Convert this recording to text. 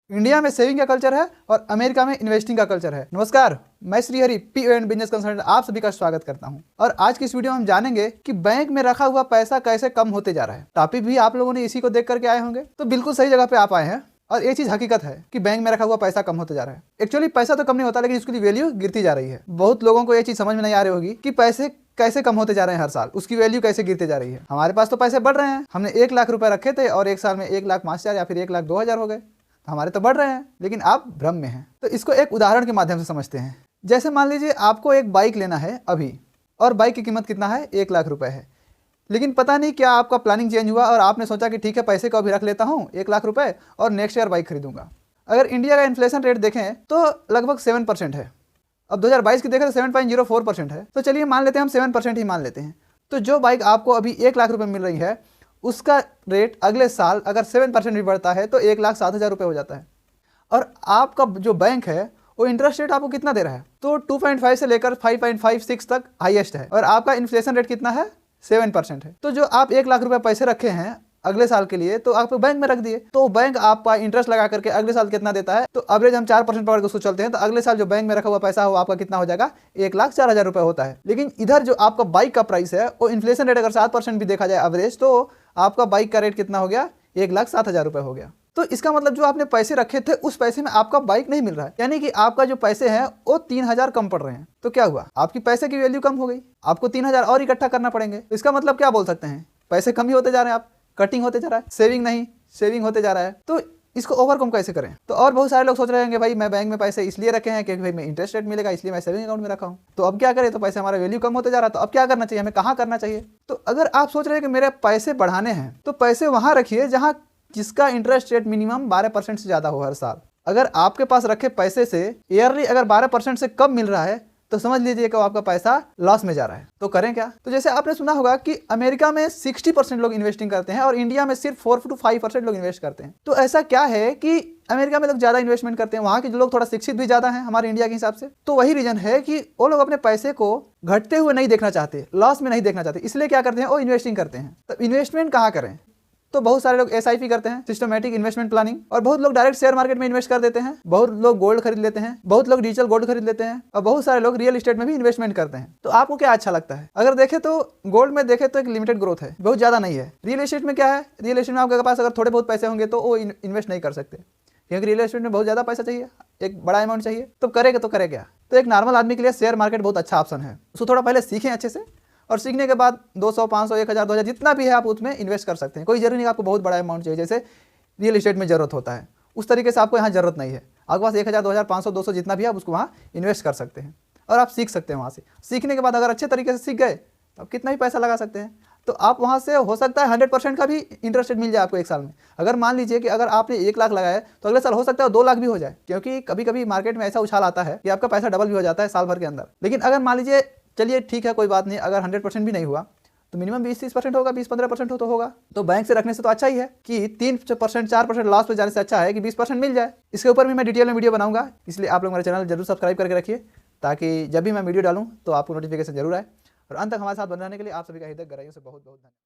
India में saving का culture है और अमेरिका में इन्वेस्टिंग का कल्चर है। नमस्कार, मैं श्रीहरि पीओ बिजनेस कंसल्टेंट आप सभी का स्वागत करता हूं। और आज की इस वीडियो में हम जानेंगे कि बैंक में रखा हुआ पैसा कैसे कम होते जा रहा है। टॉपिक भी आप लोगों ने इसी को देख करके आए होंगे, तो बिल्कुल सही जगह पे आप आए हैं। और ये चीज हकीकत है कि बैंक में रखा हुआ पैसा कम होते जा रहा है। एक्चुअली पैसा तो कम नहीं होता, लेकिन उसकी वैल्यू गिरती जा रही है। बहुत लोगों को ये चीज समझ में नहीं आ रही होगी कि पैसे कैसे कम होते जा रहे हैं, हर साल उसकी वैल्यू कैसे गिरते जा रही है। हमारे पास तो पैसे बढ़ रहे हैं, हमने 1 लाख रुपए रखे थे और एक साल में 1,05,000 या फिर 1,02,000 हो गए। हमारे तो बढ़ रहे हैं, लेकिन आप भ्रम में हैं। तो इसको एक उदाहरण के माध्यम से समझते हैं। जैसे मान लीजिए आपको एक बाइक लेना है अभी, और बाइक की कीमत कितना है, 1,00,000 रुपए है। लेकिन पता नहीं क्या आपका प्लानिंग चेंज हुआ और आपने सोचा कि ठीक है, पैसे को अभी रख लेता हूँ 1,00,000 रुपए और नेक्स्ट ईयर बाइक खरीदूंगा। अगर इंडिया का इन्फ्लेशन रेट देखें तो लगभग 7% है। अब 2022 की देखें तो 7.04% है। तो चलिए मान लेते हैं, हम 7% ही मान लेते हैं। तो जो बाइक आपको अभी 1,00,000 रुपए मिल रही है, उसका रेट अगले साल अगर 7% भी बढ़ता है तो 1,07,000 रुपये हो जाता है। और आपका जो बैंक है वो इंटरेस्ट रेट आपको कितना दे रहा है, तो 2.5 से लेकर 5.56 तक हाईएस्ट है। और आपका इन्फ्लेशन रेट कितना है, 7% है। तो जो आप 1,00,000 रुपये पैसे रखे हैं अगले साल के लिए, तो आप बैंक में रख दिए, तो बैंक आपका इंटरेस्ट लगा करके अगले साल कितना देता है, तो एवरेज हम 4% पकड़ के उसको चलते हैं, तो अगले साल जो बैंक में रखा हुआ पैसा हो आपका कितना हो जाएगा, 1,04,000 रुपये होता है। लेकिन इधर जो आपका बाइक का प्राइस है वो इन्फ्लेशन रेट अगर 7% भी देखा जाए एवरेज, तो आपका बाइक का रेट कितना हो गया, 1,07,000 रुपये हो गया। तो इसका मतलब जो आपने पैसे रखे थे उस पैसे में आपका बाइक नहीं मिल रहा है, यानी कि आपका जो पैसे हैं वो 3,000 कम पड़ रहे हैं। तो क्या हुआ, आपकी पैसे की वैल्यू कम हो गई, आपको 3,000 और इकट्ठा करना पड़ेंगे। तो इसका मतलब क्या बोल सकते हैं, पैसे कम ही होते जा रहे हैं, आप कटिंग होते जा रहा है, सेविंग नहीं, सेविंग होते जा रहा है। तो इसको ओवरकम कैसे करें। तो और बहुत सारे लोग सोच रहे हैं भाई मैं बैंक में पैसे इसलिए रखे हैं क्योंकि भाई मैं इंटरेस्ट रेट मिलेगा, इसलिए मैं सेविंग अकाउंट में रखा हूँ। तो अब क्या करें, तो पैसे हमारा वैल्यू कम होते जा रहा है, तो अब क्या करना चाहिए, हमें कहाँ करना चाहिए। तो अगर आप सोच रहे हैं कि मेरे पैसे बढ़ाने हैं, तो पैसे वहाँ रखिए जहाँ जिसका इंटरेस्ट रेट मिनिमम 12% से ज़्यादा हो हर साल। अगर आपके पास रखे पैसे से ईयरली अगर 12% से कम मिल रहा है, तो समझ लीजिए कि आपका पैसा लॉस में जा रहा है। तो करें क्या, तो जैसे आपने सुना होगा कि अमेरिका में 60% लोग इन्वेस्टिंग करते हैं और इंडिया में सिर्फ 4 to 5% लोग इन्वेस्ट करते हैं। तो ऐसा क्या है कि अमेरिका में लोग ज्यादा इन्वेस्टमेंट करते हैं, वहाँ के लोग थोड़ा शिक्षित भी ज्यादा हैं हमारे इंडिया के हिसाब से। तो वही रीजन है कि वो लोग अपने पैसे को घटते हुए नहीं देखना चाहते, लॉस में नहीं देखना चाहते, इसलिए क्या करते हैं, वो इन्वेस्टिंग करते हैं। तो इन्वेस्टमेंट कहाँ करें, तो बहुत सारे लोग SIP करते हैं, सिस्टमैटिक इन्वेस्टमेंट प्लानिंग, और बहुत लोग डायरेक्ट शेयर मार्केट में इन्वेस्ट कर देते हैं, बहुत लोग गोल्ड खरीद लेते हैं, बहुत लोग डिजिटल गोल्ड खरीद लेते हैं, और बहुत सारे लोग रियल एस्टेट में भी इन्वेस्टमेंट करते हैं। तो आपको क्या अच्छा लगता है, अगर देखें तो गोल्ड में देखें तो एक लिमिटेड ग्रोथ है, बहुत ज्यादा नहीं है। रियल एस्टेट में क्या है, रियल एस्टेट में आपके पास अगर थोड़े बहुत पैसे होंगे तो वो इन्वेस्ट नहीं कर सकते, क्योंकि रियल एस्टेट में बहुत ज्यादा पैसा चाहिए, एक बड़ा अमाउंट चाहिए। तो करेगा तो करे क्या, तो एक नॉर्मल आदमी के लिए शेयर मार्केट बहुत अच्छा ऑप्शन है। उसको थोड़ा पहले सीखें अच्छे से, और सीखने के बाद 200, 500, 1,000, 2,000 जितना भी है आप उसमें इन्वेस्ट कर सकते हैं। कोई जरूरी नहीं आपको बहुत बड़ा अमाउंट चाहिए, जैसे रियल एस्टेट में जरूरत होता है उस तरीके से आपको यहाँ जरूरत नहीं है। आपके पास 1,000, 2,000, 500, 200 जितना भी है आप उसको वहाँ इन्वेस्ट कर सकते हैं, और आप सीख सकते हैं वहाँ से। सीखने के बाद अगर अच्छे तरीके से सीख गए तो आप कितना ही पैसा लगा सकते हैं। तो आप वहाँ से हो सकता है 100% का भी इंटरेस्ट रेट मिल जाए आपको एक साल में। अगर मान लीजिए कि अगर आपने 1,00,000 लगाया तो अगले साल हो सकता है 2,00,000 भी हो जाए, क्योंकि कभी कभी मार्केट में ऐसा उछाल आता है कि आपका पैसा डबल भी हो जाता है साल भर के अंदर। लेकिन अगर मान लीजिए, चलिए ठीक है कोई बात नहीं, अगर 100% भी नहीं हुआ तो मिनिमम 20-30% होगा, 20-15% हो तो होगा। तो बैंक से रखने से तो अच्छा ही है कि 3%, 4% लॉस पे जाने से अच्छा है कि 20% मिल जाए। इसके ऊपर भी मैं डिटेल में वीडियो बनाऊंगा, इसलिए आप लोग मेरे चैनल जरूर सब्सक्राइब करके रखिए, ताकि जब भी मैं वीडियो डालूं तो आपको नोटिफिकेशन जरूर आए। और अंत तक हमारे साथ बने रहने के लिए आप सभी का हृदय गहराइयों से बहुत बहुत धन्यवाद।